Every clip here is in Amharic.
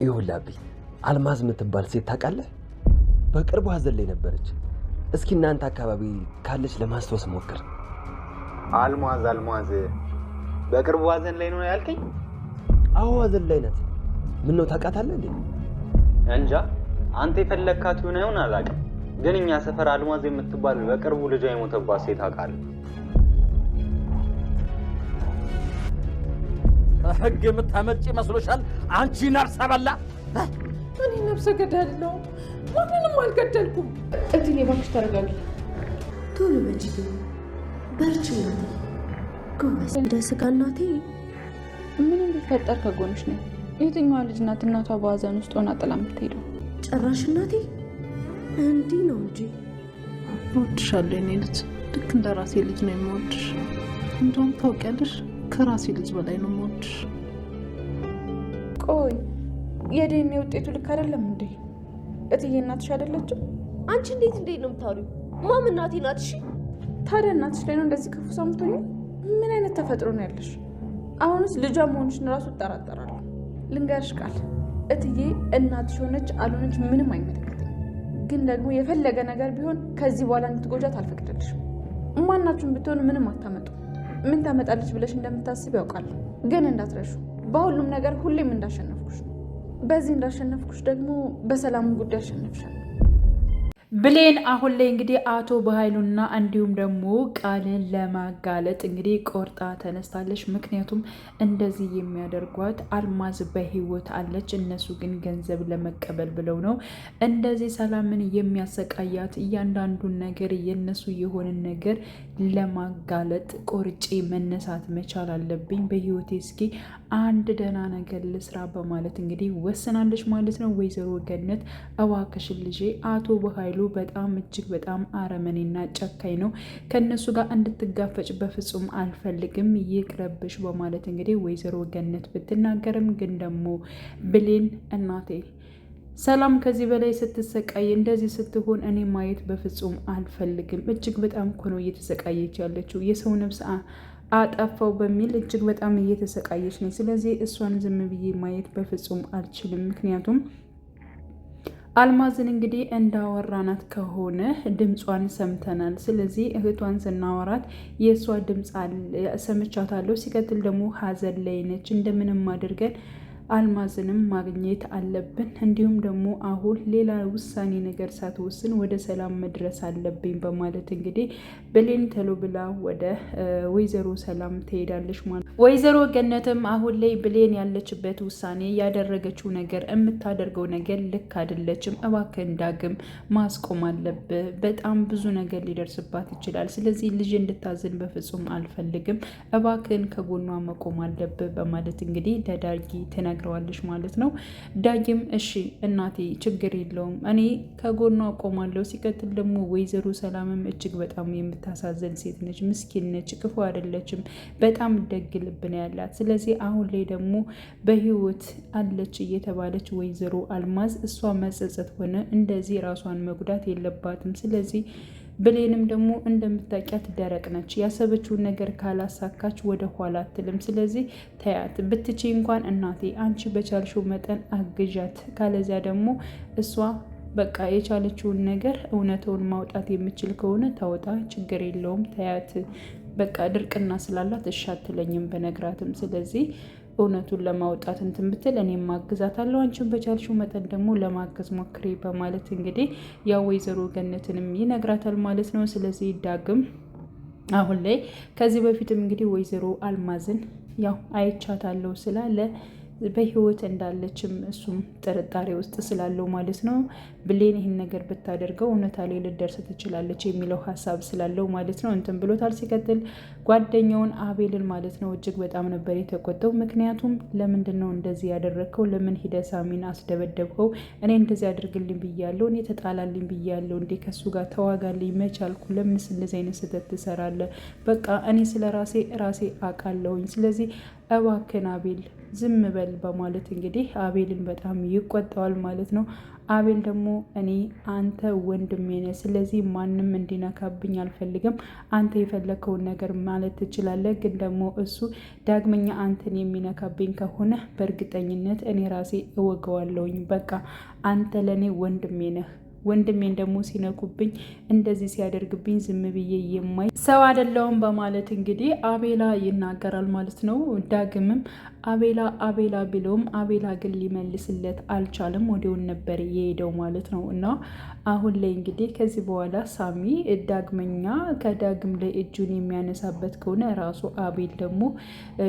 ይውላቢ አልማዝ የምትባል ሴት ታውቃለህ? በቅርቡ ሀዘን ላይ ነበረች። እስኪ እናንተ አካባቢ ካለች ለማስታወስ ሞክር። አልማዝ በቅርቡ ሀዘን ላይ ነው ያልከኝ? አዎ ሀዘን ላይ ናት። ምን ነው ታውቃታለህ እንዴ? እንጃ አንተ የፈለካት ይሆን አላውቅም፣ ግን እኛ ሰፈር አልማዝ የምትባል በቅርቡ ልጇ የሞተባት ሴት አውቃለሁ። ህግ የምታመጪ መስሎሻል? አንቺ ነፍሰ በላ። እኔ ነፍሰ ገዳለሁ፣ ማንንም አልገደልኩም። እትዬ እባክሽ ተረጋጊ። ቶሎ በጂ በርቺ እናቴ፣ ጎበዝ እንደ ስጋ እናቴ። ምን ቢፈጠር ከጎንሽ ነኝ። የትኛዋ ልጅ ናት እናቷ በሀዘን ውስጥ ሆና ጥላ የምትሄደው? ጭራሽ እናቴ እንዲህ ነው እንጂ። እወድሻለሁ የኔ ልጅ፣ ልክ እንደ ራሴ ልጅ ነው የምወድሽ። እንደውም ታውቂያለሽ ከራሴ ልጅ በላይ ነው የምወድሽ። ቆይ የዲኤንኤ ውጤቱ ልክ አይደለም እንዴ? እትዬ እናትሽ አይደለችም? አንቺ እንዴት ነው የምታወሪው? ማም እናቴ ናት። እሺ ታዲያ እናትሽ ላይ ነው እንደዚህ ክፉ ሰው የምትሆኚ? ምን አይነት ተፈጥሮ ነው ያለሽ? አሁንስ ልጇ መሆንሽን እራሱ እጠራጠራለሁ። ልንገርሽ ቃል፣ እትዬ እናትሽ ሆነች አልሆነች ምንም አይመለከትም። ግን ደግሞ የፈለገ ነገር ቢሆን ከዚህ በኋላ እንድትጎጃት አልፈቅድልሽም። ማናችሁም ብትሆን ምንም አታመጡ። ምን ታመጣለች ብለሽ እንደምታስብ ያውቃል። ግን እንዳትረሹ፣ በሁሉም ነገር ሁሌም እንዳሸነፍኩሽ ነው። በዚህ እንዳሸነፍኩሽ ደግሞ በሰላም ጉዳይ አሸነፍሻል። ብሌን አሁን ላይ እንግዲህ አቶ በኃይሉና እንዲሁም ደግሞ ቃልን ለማጋለጥ እንግዲህ ቆርጣ ተነስታለች። ምክንያቱም እንደዚህ የሚያደርጓት አልማዝ በህይወት አለች፣ እነሱ ግን ገንዘብ ለመቀበል ብለው ነው እንደዚህ ሰላምን የሚያሰቃያት። እያንዳንዱን ነገር የነሱ የሆንን ነገር ለማጋለጥ ቆርጬ መነሳት መቻል አለብኝ። በህይወቴ እስኪ አንድ ደህና ነገር ልስራ በማለት እንግዲህ ወስናለች ማለት ነው። ወይዘሮ ገነት እባክሽን ልጄ አቶ በኃይሉ በጣም እጅግ በጣም አረመኔና ጨካኝ ነው። ከነሱ ጋር እንድትጋፈጭ በፍጹም አልፈልግም፣ ይቅረብሽ በማለት እንግዲህ ወይዘሮ ገነት ብትናገርም ግን ደግሞ ብሌን እናቴ ሰላም ከዚህ በላይ ስትሰቃይ እንደዚህ ስትሆን እኔ ማየት በፍጹም አልፈልግም። እጅግ በጣም እኮ ነው እየተሰቃየች ያለችው። የሰው ነፍስ አጠፋው በሚል እጅግ በጣም እየተሰቃየች ነው። ስለዚህ እሷን ዝም ብዬ ማየት በፍጹም አልችልም። ምክንያቱም አልማዝን እንግዲህ እንዳወራናት ከሆነ ድምጿን ሰምተናል። ስለዚህ እህቷን ስናወራት የእሷ ድምፅ ሰምቻታለሁ። ሲቀጥል ደግሞ ሀዘን ላይ ነች። እንደምንም አድርገን አልማዝንም ማግኘት አለብን። እንዲሁም ደግሞ አሁን ሌላ ውሳኔ ነገር ሳትወስን ወደ ሰላም መድረስ አለብኝ በማለት እንግዲህ ብሌን ተሎ ብላ ወደ ወይዘሮ ሰላም ትሄዳለች ማለት። ወይዘሮ ገነትም አሁን ላይ ብሌን ያለችበት ውሳኔ ያደረገችው ነገር የምታደርገው ነገር ልክ አይደለችም፣ እባክህን ዳግም ማስቆም አለብህ፣ በጣም ብዙ ነገር ሊደርስባት ይችላል። ስለዚህ ልጅ እንድታዝን በፍጹም አልፈልግም፣ እባክህን ከጎኗ መቆም አለብህ በማለት እንግዲህ ለዳጊ ተናግረዋለች ማለት ነው። ዳጊም እሺ እናቴ ችግር የለውም እኔ ከጎኗ ቆማለሁ። ሲቀጥል ደግሞ ወይዘሮ ሰላምም እጅግ በጣም የምታሳዝን ሴት ነች፣ ምስኪን ነች፣ ክፉ አይደለችም፣ በጣም ደግ ልብ ነው ያላት። ስለዚህ አሁን ላይ ደግሞ በህይወት አለች እየተባለች ወይዘሮ አልማዝ እሷ መጸጸት ሆነ እንደዚህ ራሷን መጉዳት የለባትም። ስለዚህ ብሌንም ደግሞ እንደምታውቂያት ደረቅ ነች። ያሰበችውን ነገር ካላሳካች ወደ ኋላ አትልም። ስለዚህ ተያት፣ ብትቺ እንኳን እናቴ አንቺ በቻልሽው መጠን አግዣት፣ ካለዚያ ደግሞ እሷ በቃ የቻለችውን ነገር እውነተውን ማውጣት የምችል ከሆነ ታወጣ፣ ችግር የለውም ተያት። በቃ ድርቅና ስላላት እሺ አትለኝም በነግራትም። ስለዚህ እውነቱን ለማውጣት እንትን ብትል እኔም ማግዛታለሁ፣ አንቺን በቻልሽው መጠን ደግሞ ለማገዝ ሞክሬ በማለት እንግዲህ ያው ወይዘሮ ገነትንም ይነግራታል ማለት ነው። ስለዚህ ዳግም አሁን ላይ ከዚህ በፊትም እንግዲህ ወይዘሮ አልማዝን ያው አይቻታለሁ ስላለ በህይወት እንዳለችም እሱም ጥርጣሬ ውስጥ ስላለው ማለት ነው ብሌን ይህን ነገር ብታደርገው እውነታ ላይ ልደርስ ትችላለች የሚለው ሀሳብ ስላለው ማለት ነው እንትን ብሎታል። ሲቀጥል ጓደኛውን አቤልን ማለት ነው እጅግ በጣም ነበር የተቆጠው። ምክንያቱም ለምንድን ነው እንደዚህ ያደረግከው? ለምን ሂደ ሳሚን አስደበደብከው? እኔ እንደዚህ አድርግልኝ ብያለሁ፣ እኔ ተጣላልኝ ብያለሁ እንዴ? ከሱ ጋር ተዋጋልኝ መቻልኩ? ለምንስ እንደዚህ አይነት ስህተት ትሰራለህ? በቃ እኔ ስለ ራሴ አውቃለሁኝ። ስለዚህ እባክን አቤል ዝም በል በማለት እንግዲህ አቤልን በጣም ይቆጣዋል ማለት ነው። አቤል ደግሞ እኔ አንተ ወንድሜ ነህ፣ ስለዚህ ማንም እንዲነካብኝ አልፈልግም። አንተ የፈለከውን ነገር ማለት ትችላለህ፣ ግን ደግሞ እሱ ዳግመኛ አንተን የሚነካብኝ ከሆነ በእርግጠኝነት እኔ ራሴ እወገዋለሁኝ። በቃ አንተ ለእኔ ወንድሜ ነህ። ወንድሜን ደግሞ ሲነኩብኝ እንደዚህ ሲያደርግብኝ ዝም ብዬ የማይ ሰው አይደለሁም በማለት እንግዲህ አቤላ ይናገራል ማለት ነው። ዳግምም አቤላ አቤላ ቢለውም አቤላ ግን ሊመልስለት አልቻለም። ወዲያውን ነበር የሄደው ማለት ነው። እና አሁን ላይ እንግዲህ ከዚህ በኋላ ሳሚ ዳግመኛ ከዳግም ላይ እጁን የሚያነሳበት ከሆነ ራሱ አቤል ደግሞ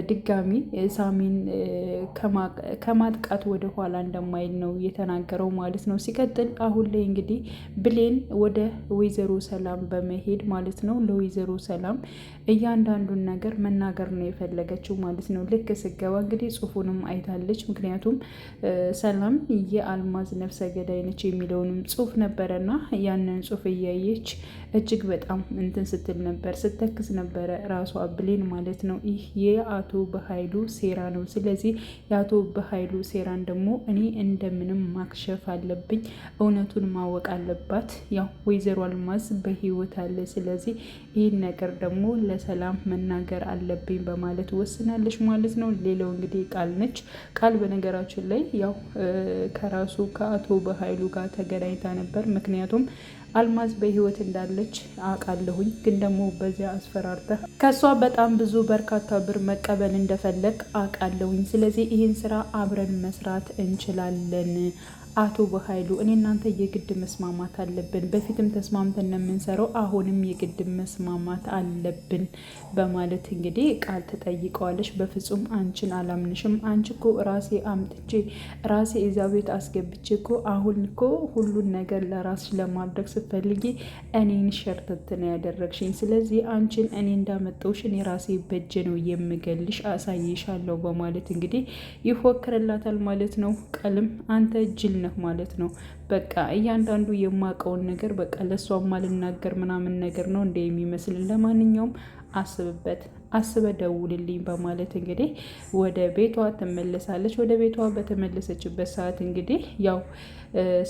ድጋሚ ሳሚን ከማጥቃት ወደ ኋላ እንደማይል ነው የተናገረው ማለት ነው። ሲቀጥል አሁን ላይ እንግዲህ ብሌን ወደ ወይዘሮ ሰላም በመሄድ ማለት ነው ለወይዘሮ ሰላም እያንዳንዱን ነገር መናገር ነው የፈለገችው ማለት ነው። ልክ ስገባ እንግዲህ ጽሁፉንም አይታለች። ምክንያቱም ሰላም የአልማዝ ነፍሰ ገዳይ ነች የሚለውንም ጽሁፍ ነበረና ያንን ጽሁፍ እያየች እጅግ በጣም እንትን ስትል ነበር፣ ስተክስ ነበረ ራሷ ብሌን ማለት ነው። ይህ የአቶ በኃይሉ ሴራ ነው። ስለዚህ የአቶ በኃይሉ ሴራን ደግሞ እኔ እንደምንም ማክሸፍ አለብኝ፣ እውነቱን ማወቅ አለባት። ያው ወይዘሮ አልማዝ በህይወት አለ፣ ስለዚህ ይህን ነገር ደግሞ ለሰላም መናገር አለብኝ በማለት ወስናለች ማለት ነው። ሌላው እንግዲህ ቃል ነች። ቃል በነገራችን ላይ ያው ከራሱ ከአቶ በኃይሉ ጋር ተገናኝታ ነበር። ምክንያቱም አልማዝ በህይወት እንዳለች አውቃለሁኝ፣ ግን ደግሞ በዚያ አስፈራርተህ ከሷ በጣም ብዙ በርካታ ብር መቀበል እንደፈለግ አውቃለሁኝ። ስለዚህ ይህን ስራ አብረን መስራት እንችላለን አቶ በኃይሉ፣ እኔ እናንተ የግድ መስማማት አለብን። በፊትም ተስማምተን ነው የምንሰራው፣ አሁንም የግድ መስማማት አለብን በማለት እንግዲህ ቃል ተጠይቀዋለች። በፍጹም አንቺን አላምንሽም። አንቺ እኮ ራሴ አምጥቼ ራሴ እዛ ቤት አስገብቼ እኮ አሁን እኮ ሁሉን ነገር ለራስሽ ለማድረግ ስትፈልጊ እኔን ሸርተት ነው ያደረግሽኝ። ስለዚህ አንቺን እኔ እንዳመጣሁሽ እኔ ራሴ በእጄ ነው የምገልሽ፣ አሳይሻለሁ በማለት እንግዲህ ይፎክርላታል ማለት ነው። ቃልም አንተ ጅል ነህ ማለት ነው። በቃ እያንዳንዱ የማውቀውን ነገር በቃ ለሷ ማልናገር ምናምን ነገር ነው እንደ የሚመስል። ለማንኛውም አስብበት፣ አስበ ደውልልኝ በማለት እንግዲህ ወደ ቤቷ ትመለሳለች። ወደ ቤቷ በተመለሰችበት ሰዓት እንግዲህ ያው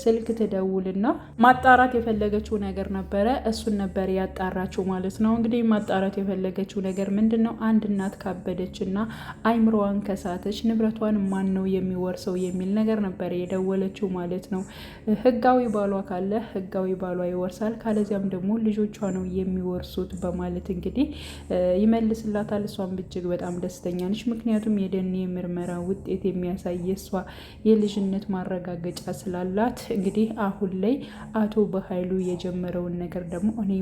ስልክ ትደውልና ማጣራት የፈለገችው ነገር ነበረ። እሱን ነበር ያጣራችው ማለት ነው። እንግዲህ ማጣራት የፈለገችው ነገር ምንድን ነው? አንድ እናት ካበደች እና አይምሮዋን ከሳተች ንብረቷን ማን ነው የሚወርሰው የሚል ነገር ነበር የደወለችው ማለት ነው። ህጋዊ ባሏ ካለ ህጋዊ ባሏ ይወርሳል፣ ካለዚያም ደግሞ ልጆቿ ነው የሚወርሱት በማለት እንግዲህ ይመልስላታል። እሷም እጅግ በጣም ደስተኛ ነች። ምክንያቱም የደን ምርመራ ውጤት የሚያሳይ እሷ የልጅነት ማረጋገጫ ስላላት እንግዲህ አሁን ላይ አቶ በኃይሉ የጀመረውን ነገር ደግሞ እኔ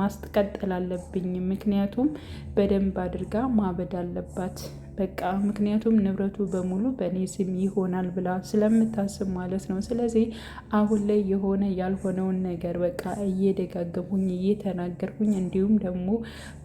ማስቀጠል አለብኝ፣ ምክንያቱም በደንብ አድርጋ ማበድ አለባት በቃ ምክንያቱም ንብረቱ በሙሉ በእኔ ስም ይሆናል ብላ ስለምታስብ ማለት ነው። ስለዚህ አሁን ላይ የሆነ ያልሆነውን ነገር በቃ እየደጋገሙኝ እየተናገርኩኝ እንዲሁም ደግሞ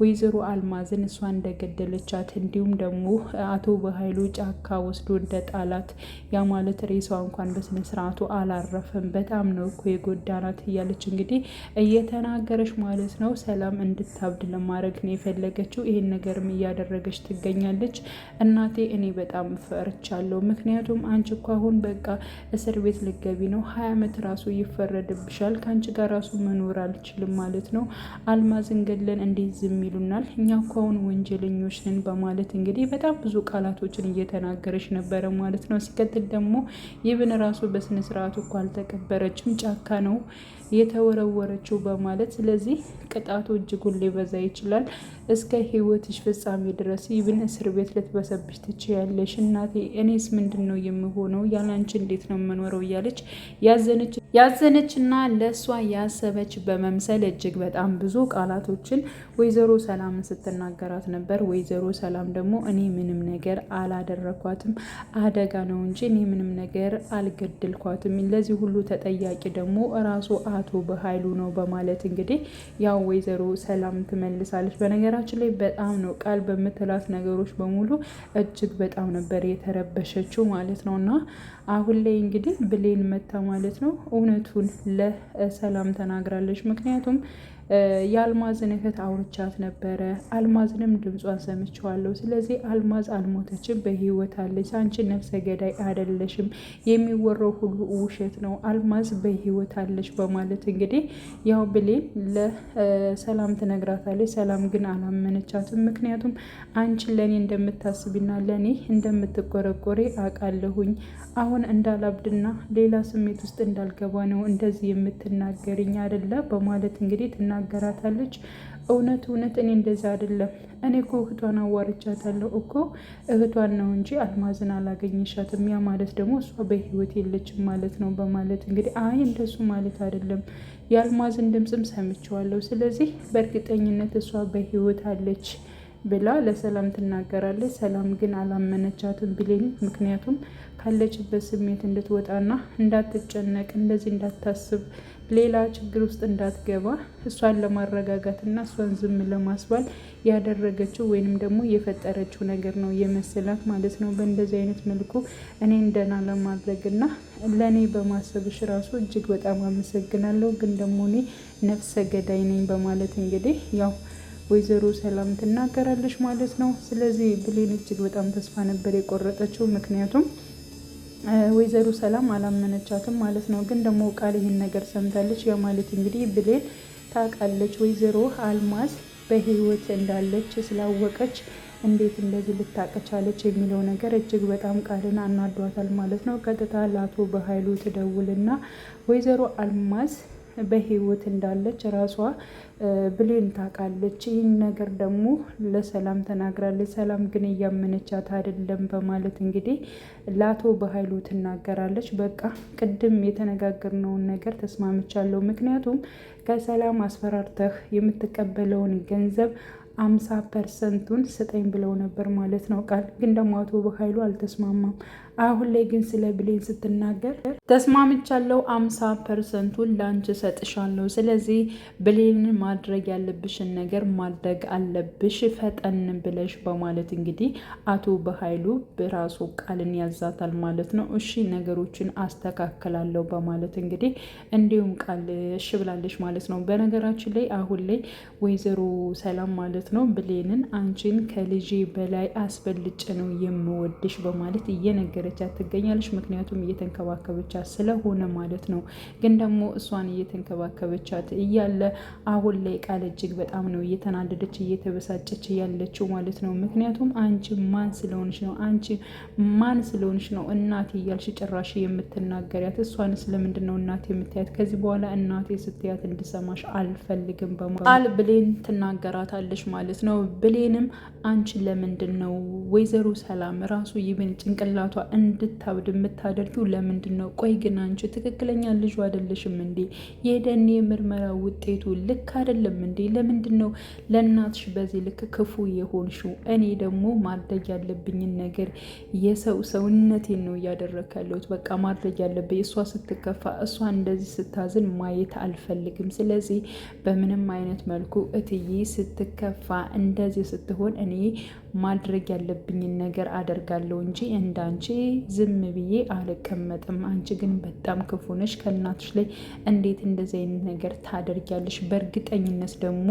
ወይዘሮ አልማዝን እሷ እንደገደለቻት እንዲሁም ደግሞ አቶ በኃይሉ ጫካ ወስዶ እንደጣላት ያ ማለት ሬሷ እንኳን በስነ ስርዓቱ አላረፈም፣ በጣም ነው እኮ የጎዳናት እያለች እንግዲህ እየተናገረች ማለት ነው። ሰላም እንድታብድ ለማድረግ ነው የፈለገችው። ይህን ነገርም እያደረገች ትገኛለች። እናቴ እኔ በጣም ፈርቻለሁ፣ ምክንያቱም አንቺ እኮ አሁን በቃ እስር ቤት ልገቢ ነው፣ 20 ዓመት ራሱ ይፈረድብሻል፣ ከአንቺ ጋር ራሱ መኖር አልችልም ማለት ነው። አልማዝን ገለን እንዴት ዝም ይሉናል? እኛ እኮ አሁን ወንጀለኞች ነን በማለት እንግዲህ በጣም ብዙ ቃላቶችን እየተናገረች ነበረ ማለት ነው። ሲቀጥል ደግሞ ይብን ራሱ በስነ ስርዓቱ እኮ አልተቀበረችም፣ ጫካ ነው የተወረወረችው በማለት ስለዚህ ቅጣቱ እጅጉን ሊበዛ ይችላል፣ እስከ ህይወትሽ ፍጻሜ ድረስ ይብን እስር ቤት ልትበሰብሽ ትችያለሽ። እናቴ እኔስ ምንድን ነው የምሆነው? ያላንቺ እንዴት ነው የምኖረው? እያለች ያዘነች እና ለእሷ ያሰበች በመምሰል እጅግ በጣም ብዙ ቃላቶችን ወይዘሮ ሰላምን ስትናገራት ነበር። ወይዘሮ ሰላም ደግሞ እኔ ምንም ነገር አላደረኳትም፣ አደጋ ነው እንጂ እኔ ምንም ነገር አልገድልኳትም፣ ለዚህ ሁሉ ተጠያቂ ደግሞ ራሱ አቶ በኃይሉ ነው በማለት እንግዲህ ያው ወይዘሮ ሰላም ትመልሳለች። በነገራችን ላይ በጣም ነው ቃል በምትላት ነገሮች በሙሉ እጅግ በጣም ነበር የተረበሸችው ማለት ነው። እና አሁን ላይ እንግዲህ ብሌን መታ ማለት ነው እውነቱን ለሰላም ተናግራለች። ምክንያቱም የአልማዝን እህት አውርቻት ነበረ። አልማዝንም ድምጿን ሰምቼዋለሁ። ስለዚህ አልማዝ አልሞተችም፣ በህይወት አለች። አንቺ ነፍሰ ገዳይ አይደለሽም፣ የሚወራው ሁሉ ውሸት ነው፣ አልማዝ በህይወት አለች በማለት እንግዲህ ያው ብሌን ለሰላም ትነግራታለች። ሰላም ግን አላመነቻትም። ምክንያቱም አንቺ ለእኔ እንደምታስቢና ለእኔ እንደምትቆረቆሬ አውቃለሁኝ። አሁን እንዳላብድና ሌላ ስሜት ውስጥ እንዳልገባ ነው እንደዚህ የምትናገርኝ አይደለ በማለት እንግዲህ ትናገራታለች። እውነት እኔ እንደዛ አይደለም። እኔ እኮ እህቷን አዋርቻታለሁ እኮ እህቷን ነው እንጂ አልማዝን አላገኘሻትም። ያ ማለት ደግሞ እሷ በህይወት የለችም ማለት ነው በማለት እንግዲህ አይ እንደሱ ማለት አይደለም፣ የአልማዝን ድምፅም ሰምቼዋለሁ። ስለዚህ በእርግጠኝነት እሷ በህይወት አለች ብላ ለሰላም ትናገራለች። ሰላም ግን አላመነቻትም ብሌን። ምክንያቱም ካለችበት ስሜት እንድትወጣና እንዳትጨነቅ፣ እንደዚህ እንዳታስብ፣ ሌላ ችግር ውስጥ እንዳትገባ እሷን ለማረጋጋትና እሷን ዝም ለማስባል ያደረገችው ወይንም ደግሞ የፈጠረችው ነገር ነው የመሰላት ማለት ነው። በእንደዚህ አይነት መልኩ እኔን ደህና ለማድረግና ለእኔ በማሰብሽ ራሱ እጅግ በጣም አመሰግናለሁ፣ ግን ደግሞ እኔ ነፍሰ ገዳይ ነኝ በማለት እንግዲህ ያው ወይዘሮ ሰላም ትናገራለች ማለት ነው። ስለዚህ ብሌን እጅግ በጣም ተስፋ ነበር የቆረጠችው። ምክንያቱም ወይዘሮ ሰላም አላመነቻትም ማለት ነው። ግን ደግሞ ቃል ይህን ነገር ሰምታለች። ያ ማለት እንግዲህ ብሌን ታውቃለች ወይዘሮ አልማዝ በህይወት እንዳለች ስላወቀች እንዴት እንደዚህ ልታቀቻለች የሚለው ነገር እጅግ በጣም ቃልን አናዷታል ማለት ነው። ቀጥታ ለአቶ በኃይሉ ትደውልና ወይዘሮ አልማዝ በህይወት እንዳለች ራሷ ብሌን ታውቃለች። ይህን ነገር ደግሞ ለሰላም ተናግራለች። ሰላም ግን እያመነቻት አይደለም በማለት እንግዲህ ለአቶ በኃይሉ ትናገራለች። በቃ ቅድም የተነጋገርነውን ነገር ተስማምቻለሁ። ምክንያቱም ከሰላም አስፈራርተህ የምትቀበለውን ገንዘብ 50%ቱን ስጠኝ ብለው ነበር ማለት ነው ቃል። ግን ደግሞ አቶ በኃይሉ አልተስማማም። አሁን ላይ ግን ስለ ብሌን ስትናገር ተስማምቻለሁ፣ 50%ቱን ለአንቺ ሰጥሻለሁ። ስለዚህ ብሌን ማድረግ ያለብሽን ነገር ማድረግ አለብሽ ፈጠን ብለሽ በማለት እንግዲህ አቶ በኃይሉ በራሱ ቃልን ያዛታል ማለት ነው። እሺ ነገሮችን አስተካክላለሁ በማለት እንግዲህ እንዲሁም ቃል እሺ ብላለች ማለት ነው። በነገራችን ላይ አሁን ላይ ወይዘሮ ሰላም ማለት ነው ብሌንን አንቺን ከልጄ በላይ አስበልጭ ነው የምወድሽ በማለት እየነገረቻት ትገኛለች። ምክንያቱም እየተንከባከበቻት ስለሆነ ማለት ነው። ግን ደግሞ እሷን እየተንከባከበቻት እያለ አሁን ላይ ቃል እጅግ በጣም ነው እየተናደደች እየተበሳጨች ያለችው ማለት ነው። ምክንያቱም አንቺ ማን ስለሆንሽ ነው እናቴ እያልሽ ጭራሽ የምትናገሪያት? እሷንስ ለምንድን ነው እናቴ የምታያት? ከዚህ በኋላ እናቴ ስትያት እንድሰማሽ አልፈልግም በቃል ብሌን ትናገራታለች ማለት ነው። ብሌንም አንቺ ለምንድን ነው ወይዘሮ ሰላም ራሱ ይብን ጭንቅላቷ እንድታብድ የምታደርጊው ለምንድን ነው? ቆይ ግን አንቺ ትክክለኛ ልጁ አይደለሽም እንዴ? የደኔ ምርመራ ውጤቱ ልክ አይደለም እንዴ? ለምንድን ነው ለእናትሽ በዚህ ልክ ክፉ የሆንሽው? እኔ ደግሞ ማድረግ ያለብኝን ነገር ሰውነቴን ነው እያደረክ ያለሁት። በቃ ማድረግ ያለብኝ እሷ ስትከፋ፣ እሷ እንደዚህ ስታዝን ማየት አልፈልግም። ስለዚህ በምንም አይነት መልኩ እትዬ ስትከፋ እንደዚህ ስትሆን እኔ ማድረግ ያለብኝን ነገር አደርጋለሁ እንጂ እንዳንቺ ዝም ብዬ አልቀመጥም። አንቺ ግን በጣም ክፉ ነሽ። ከእናትሽ ላይ እንዴት እንደዚህ አይነት ነገር ታደርጊያለሽ? በእርግጠኝነት ደግሞ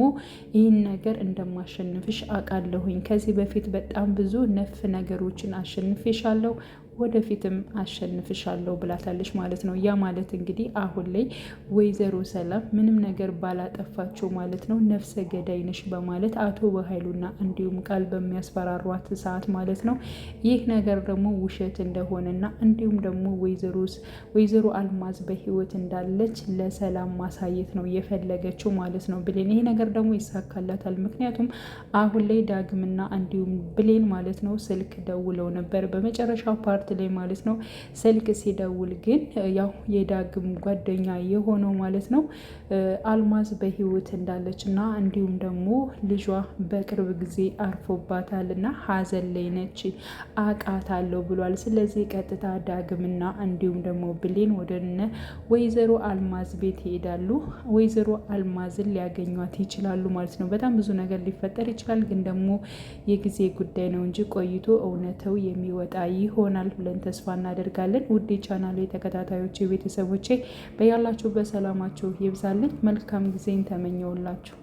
ይህን ነገር እንደማሸንፍሽ አውቃለሁኝ። ከዚህ በፊት በጣም ብዙ ነፍ ነገሮችን አሸንፌሻለሁ፣ ወደፊትም አሸንፍሻለሁ ብላታለች ማለት ነው። ያ ማለት እንግዲህ አሁን ላይ ወይዘሮ ሰላም ምንም ነገር ባላጠፋቸው ማለት ነው ነፍሰ ገዳይ ነሽ በማለት አቶ በኃይሉና እንዲሁም ቃል በሚያስፈራሯት ሰዓት ማለት ነው ይህ ነገር ደግሞ ውሸት እንደሆነና እንዲሁም ደግሞ ወይዘሮ አልማዝ በህይወት እንዳለች ለሰላም ማሳየት ነው የፈለገችው ማለት ነው ብሌን። ይህ ነገር ደግሞ ይሳካላታል። ምክንያቱም አሁን ላይ ዳግምና እንዲሁም ብሌን ማለት ነው ስልክ ደውለው ነበር በመጨረሻው ፓርት ላይ ማለት ነው። ስልክ ሲደውል ግን ያው የዳግም ጓደኛ የሆነው ማለት ነው አልማዝ በህይወት እንዳለች እና እንዲሁም ደግሞ ልጇ በቅርብ ጊዜ አርፎባታል እና ሀዘን ላይ ነች አውቃታለሁ ብሏል። ስለዚህ ቀጥታ ዳግምና እንዲሁም ደግሞ ብሌን ወደነ ወይዘሮ አልማዝ ቤት ይሄዳሉ። ወይዘሮ አልማዝን ሊያገኟት ይችላሉ ማለት ነው። በጣም ብዙ ነገር ሊፈጠር ይችላል፣ ግን ደግሞ የጊዜ ጉዳይ ነው እንጂ ቆይቶ እውነተው የሚወጣ ይሆናል። ብለን ተስፋ እናደርጋለን። ውድ ቻናሉ ተከታታዮች ቤተሰቦቼ በያላችሁ በሰላማችሁ ይብዛልኝ። መልካም ጊዜን ተመኘውላችሁ።